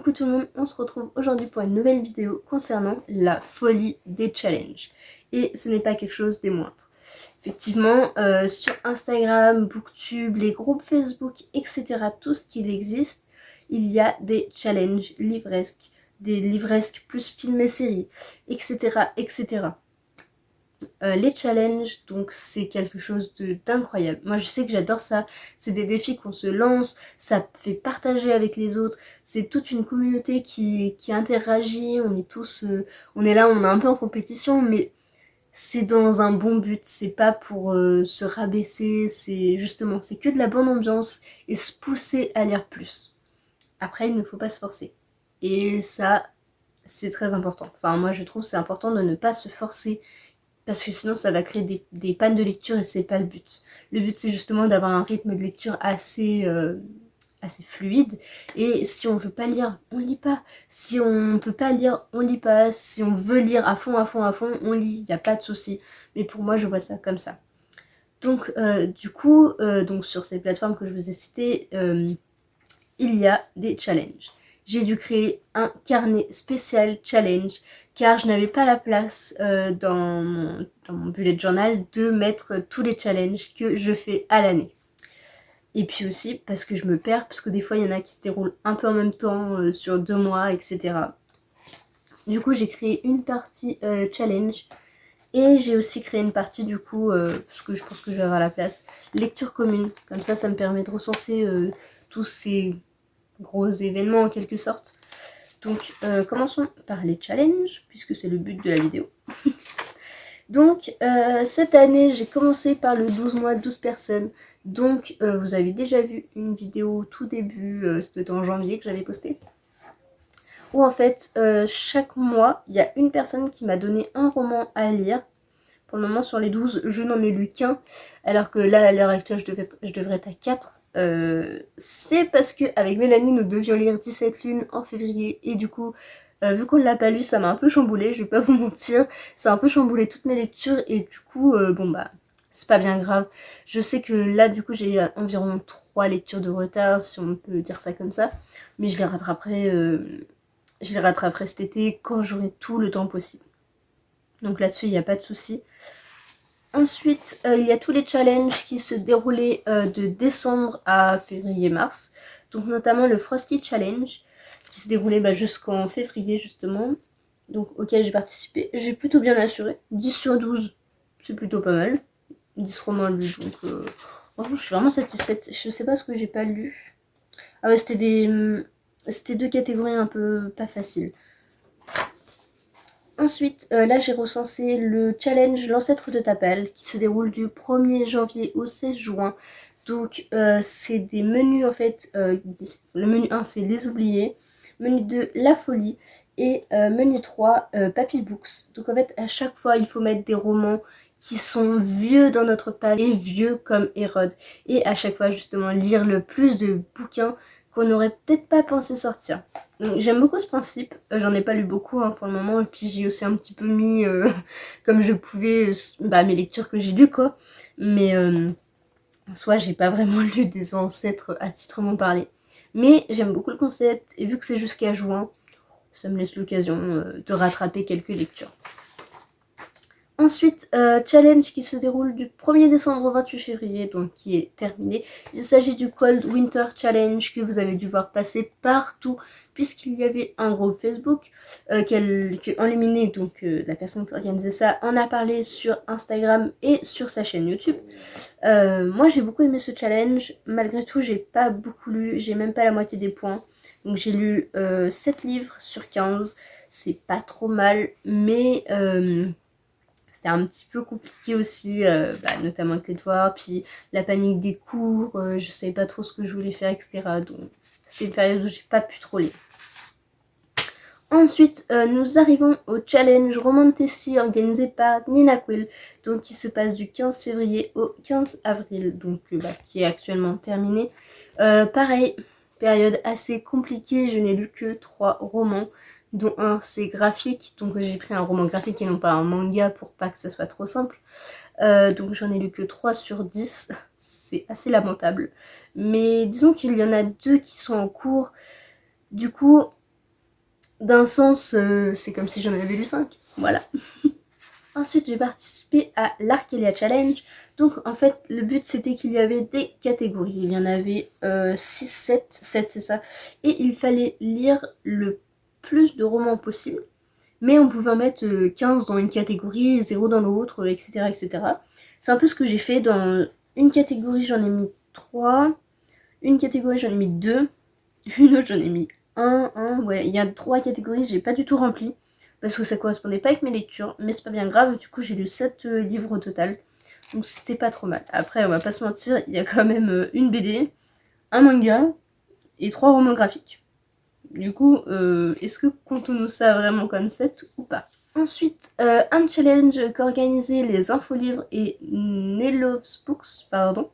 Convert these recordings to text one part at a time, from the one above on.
Coucou tout le monde, on se retrouve aujourd'hui pour une nouvelle vidéo concernant la folie des challenges. Et ce n'est pas quelque chose des moindres. Effectivement, sur Instagram, Booktube, les groupes Facebook, etc., tout ce qu'il existe, il y a des challenges livresques, des livresques plus films et séries, etc., etc. Les challenges, donc c'est quelque chose d'incroyable. Moi je sais que j'adore ça, c'est des défis qu'on se lance, ça fait partager avec les autres, c'est toute une communauté qui interagit, on est tous, on est là, on est un peu en compétition, mais c'est dans un bon but, c'est pas pour se rabaisser, c'est justement, c'est que de la bonne ambiance et se pousser à lire plus. Après il ne faut pas se forcer. Et ça, c'est très important. Enfin moi je trouve c'est important de ne pas se forcer parce que sinon ça va créer des pannes de lecture et c'est pas le but. Le but c'est justement d'avoir un rythme de lecture assez fluide, et si on veut pas lire, on lit pas. Si on peut pas lire, on lit pas. Si on veut lire à fond, on lit, y a pas de souci. Mais pour moi je vois ça comme ça. Donc du coup, donc sur ces plateformes que je vous ai citées, il y a des challenges. J'ai dû créer un carnet spécial challenge car je n'avais pas la place dans mon bullet journal de mettre tous les challenges que je fais à l'année. Et puis aussi parce que je me perds, parce que des fois il y en a qui se déroulent un peu en même temps sur 2 mois, etc. Du coup j'ai créé une partie challenge et j'ai aussi créé une partie du coup, parce que je pense que je vais avoir la place, lecture commune. Comme ça me permet de recenser tous ces gros événements en quelque sorte. Donc commençons par les challenges, puisque c'est le but de la vidéo. Donc cette année j'ai commencé par le 12 mois 12 personnes. Donc vous avez déjà vu une vidéo au tout début, c'était en janvier que j'avais posté, où en fait chaque mois il y a une personne qui m'a donné un roman à lire. Pour le moment sur les 12 je n'en ai lu qu'un, alors que là à l'heure actuelle je devrais être à 4. C'est parce qu'avec Mélanie nous devions lire 17 lunes en février, et du coup vu qu'on ne l'a pas lu ça m'a un peu chamboulé, je vais pas vous mentir, ça a un peu chamboulé toutes mes lectures, et du coup bon bah c'est pas bien grave. Je sais que là du coup j'ai environ 3 lectures de retard, si on peut dire ça comme ça, mais je les rattraperai cet été quand j'aurai tout le temps possible. Donc là-dessus il n'y a pas de souci. Ensuite, il y a tous les challenges qui se déroulaient de décembre à février-mars. Donc notamment le Frosty Challenge qui se déroulait jusqu'en février justement. Donc auquel j'ai participé. J'ai plutôt bien assuré. 10 sur 12, c'est plutôt pas mal. 10 romans lus, donc franchement je suis vraiment satisfaite. Je sais pas ce que j'ai pas lu. Ah ouais, c'était deux catégories un peu pas faciles. Ensuite, là j'ai recensé le challenge L'ancêtre de Tapal qui se déroule du 1er janvier au 16 juin. Donc c'est des menus en fait. Le menu 1 c'est Les Oubliés, menu 2 La Folie, et menu 3 Papy Books. Donc en fait à chaque fois il faut mettre des romans qui sont vieux dans notre palle, et vieux comme Hérode. Et à chaque fois justement lire le plus de bouquins qu'on n'aurait peut-être pas pensé sortir. J'aime beaucoup ce principe, j'en ai pas lu beaucoup pour le moment, et puis j'ai aussi un petit peu mis comme je pouvais mes lectures que j'ai lues quoi, mais en soi j'ai pas vraiment lu des ancêtres à titrement parler, mais j'aime beaucoup le concept, et vu que c'est jusqu'à juin, ça me laisse l'occasion de rattraper quelques lectures. Ensuite, challenge qui se déroule du 1er décembre au 28 février, donc qui est terminé. Il s'agit du Cold Winter Challenge que vous avez dû voir passer partout, puisqu'il y avait un groupe Facebook Enluminé, donc la personne qui organisait ça, en a parlé sur Instagram et sur sa chaîne YouTube. Moi j'ai beaucoup aimé ce challenge, malgré tout j'ai pas beaucoup lu, j'ai même pas la moitié des points. Donc j'ai lu 7 livres sur 15, c'est pas trop mal, mais c'était un petit peu compliqué aussi, notamment avec les devoirs, puis la panique des cours, je savais pas trop ce que je voulais faire, etc. Donc c'était une période où j'ai pas pu trop lire. Ensuite, nous arrivons au challenge Romantessi organisé par Nina Quill, donc qui se passe du 15 février au 15 avril, donc qui est actuellement terminé. Pareil, période assez compliquée, je n'ai lu que 3 romans, dont un c'est graphique, donc j'ai pris un roman graphique et non pas un manga pour pas que ça soit trop simple. Donc j'en ai lu que 3 sur 10, c'est assez lamentable. Mais disons qu'il y en a 2 qui sont en cours, du coup d'un sens, c'est comme si j'en avais lu 5. Voilà. Ensuite, j'ai participé à l'Arkelia Challenge. Donc, en fait, le but, c'était qu'il y avait des catégories. Il y en avait 6, 7, 7 c'est ça. Et il fallait lire le plus de romans possible. Mais on pouvait en mettre 15 dans une catégorie, 0 dans l'autre, etc., etc. C'est un peu ce que j'ai fait. Dans une catégorie, j'en ai mis 3. Une catégorie, j'en ai mis 2. Une autre, j'en ai mis 1. Ouais, il y a 3 catégories, j'ai pas du tout rempli. Parce que ça correspondait pas avec mes lectures. Mais c'est pas bien grave, du coup, j'ai lu 7 livres au total. Donc c'est pas trop mal. Après, on va pas se mentir, il y a quand même une BD, un manga et 3 romans graphiques. Du coup, est-ce que comptons-nous ça vraiment comme 7 ou pas? Ensuite, un challenge qu'organisaient les Infolivres et Nelov's Books, pardon,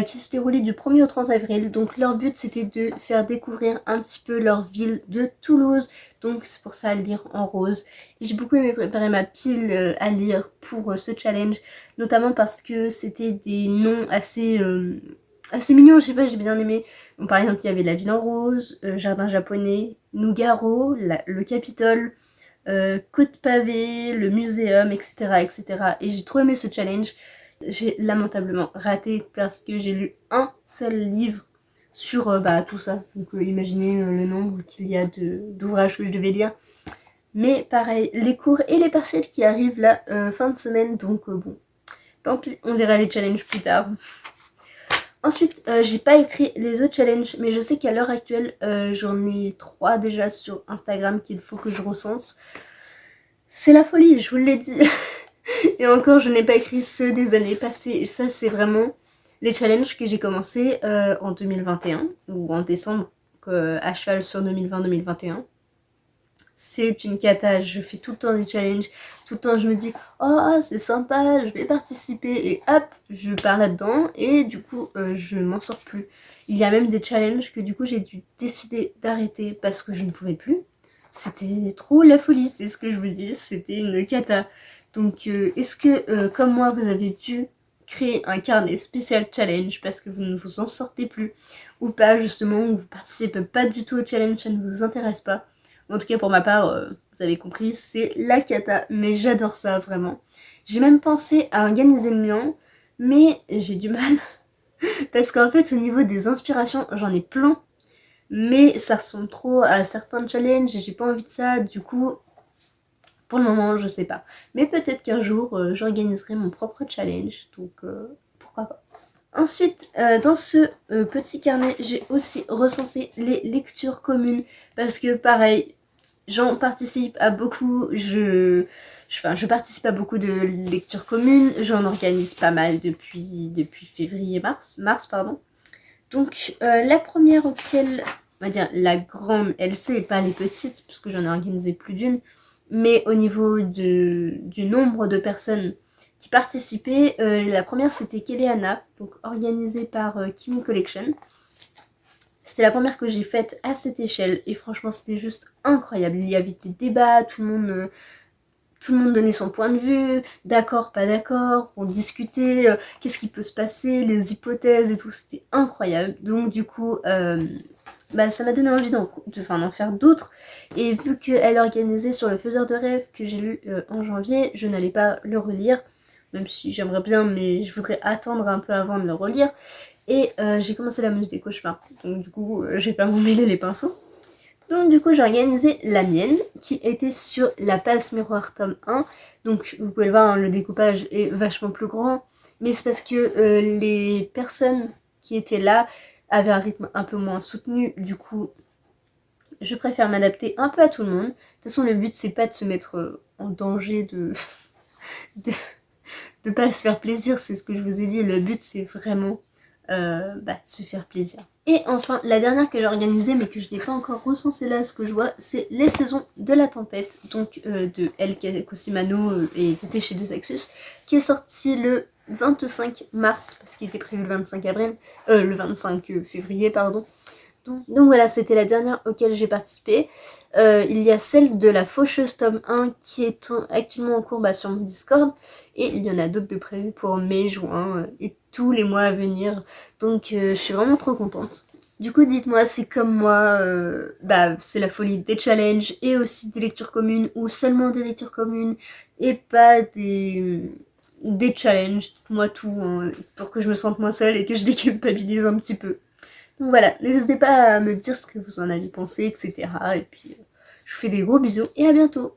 qui se déroulait du 1er au 30 avril. Donc leur but c'était de faire découvrir un petit peu leur ville de Toulouse. Donc c'est pour ça lire en rose. Et j'ai beaucoup aimé préparer ma pile à lire pour ce challenge. Notamment parce que c'était des noms assez mignons, je sais pas, j'ai bien aimé. Donc, par exemple, il y avait la ville en rose, jardin japonais, Nougaro, le Capitole, côte pavée, le muséum, etc. etc. Et j'ai trop aimé ce challenge. J'ai lamentablement raté parce que j'ai lu un seul livre sur tout ça. Donc imaginez le nombre qu'il y a d'ouvrages que je devais lire. Mais pareil, les cours et les partiels qui arrivent là, fin de semaine, donc bon, tant pis, on verra les challenges plus tard. Ensuite, j'ai pas écrit les autres challenges, mais je sais qu'à l'heure actuelle, j'en ai 3 déjà sur Instagram qu'il faut que je recense. C'est la folie, je vous l'ai dit. Et encore, je n'ai pas écrit ceux des années passées. Et ça, c'est vraiment les challenges que j'ai commencé en 2021, ou en décembre, à cheval sur 2020-2021. C'est une cata, je fais tout le temps des challenges, tout le temps je me dis « Oh, c'est sympa, je vais participer » et hop, je pars là-dedans et du coup, je m'en sors plus. Il y a même des challenges que du coup, j'ai dû décider d'arrêter parce que je ne pouvais plus. C'était trop la folie, c'est ce que je vous dis, c'était une cata. Donc, est-ce que, comme moi, vous avez dû créer un carnet spécial challenge parce que vous ne vous en sortez plus ou pas, justement, ou vous participez pas du tout au challenge, ça ne vous intéresse pas? En tout cas, pour ma part, vous avez compris, c'est la cata, mais j'adore ça, vraiment. J'ai même pensé à organiser le mien, mais j'ai du mal. Parce qu'en fait, au niveau des inspirations, j'en ai plein, mais ça ressemble trop à certains challenges et j'ai pas envie de ça, du coup, pour le moment, je sais pas. Mais peut-être qu'un jour, j'organiserai mon propre challenge, donc pourquoi pas. Ensuite, dans ce petit carnet, j'ai aussi recensé les lectures communes, parce que pareil, j'en participe à beaucoup, je participe à beaucoup de lectures communes, j'en organise pas mal depuis mars, pardon. Donc la première auquel, on va dire la grande LC, pas les petites, parce que j'en ai organisé plus d'une, mais au niveau du nombre de personnes qui participaient, la première c'était Kéléana, donc organisée par Kimi Collection. C'était la première que j'ai faite à cette échelle et franchement c'était juste incroyable. Il y avait des débats, tout le monde donnait son point de vue, d'accord, pas d'accord, on discutait, qu'est-ce qui peut se passer, les hypothèses et tout, c'était incroyable. Donc du coup, ça m'a donné envie d'en faire d'autres. Et vu qu'elle organisait sur le faiseur de rêves que j'ai lu en janvier, je n'allais pas le relire, même si j'aimerais bien, mais je voudrais attendre un peu avant de le relire. Et j'ai commencé la muse des cauchemars, donc du coup j'ai pas m'emmêler les pinceaux. Donc du coup j'ai organisé la mienne qui était sur la passe miroir tome 1. Donc vous pouvez le voir, hein, le découpage est vachement plus grand. Mais c'est parce que les personnes qui étaient là avaient un rythme un peu moins soutenu. Du coup je préfère m'adapter un peu à tout le monde. De toute façon le but c'est pas de se mettre en danger de pas se faire plaisir. C'est ce que je vous ai dit. Le but c'est vraiment de se faire plaisir. Et enfin, la dernière que j'ai organisée, mais que je n'ai pas encore recensée là, ce que je vois, c'est les saisons de la tempête, donc de El Cosimano et Tété chez Deux Axus, qui est sorti le 25 mars, parce qu'il était prévu le 25 avril, le 25 février, pardon. Donc voilà, c'était la dernière auquel j'ai participé. Il y a celle de la Faucheuse tome 1 qui est actuellement en cours sur mon Discord. Et il y en a d'autres de prévus pour mai, juin et tous les mois à venir. Donc je suis vraiment trop contente. Du coup, dites-moi, c'est comme moi, bah, c'est la folie des challenges et aussi des lectures communes ou seulement des lectures communes et pas des challenges. Dites-moi tout hein, pour que je me sente moins seule et que je déculpabilise un petit peu. Donc voilà, n'hésitez pas à me dire ce que vous en avez pensé, etc. Et puis, je vous fais des gros bisous et à bientôt.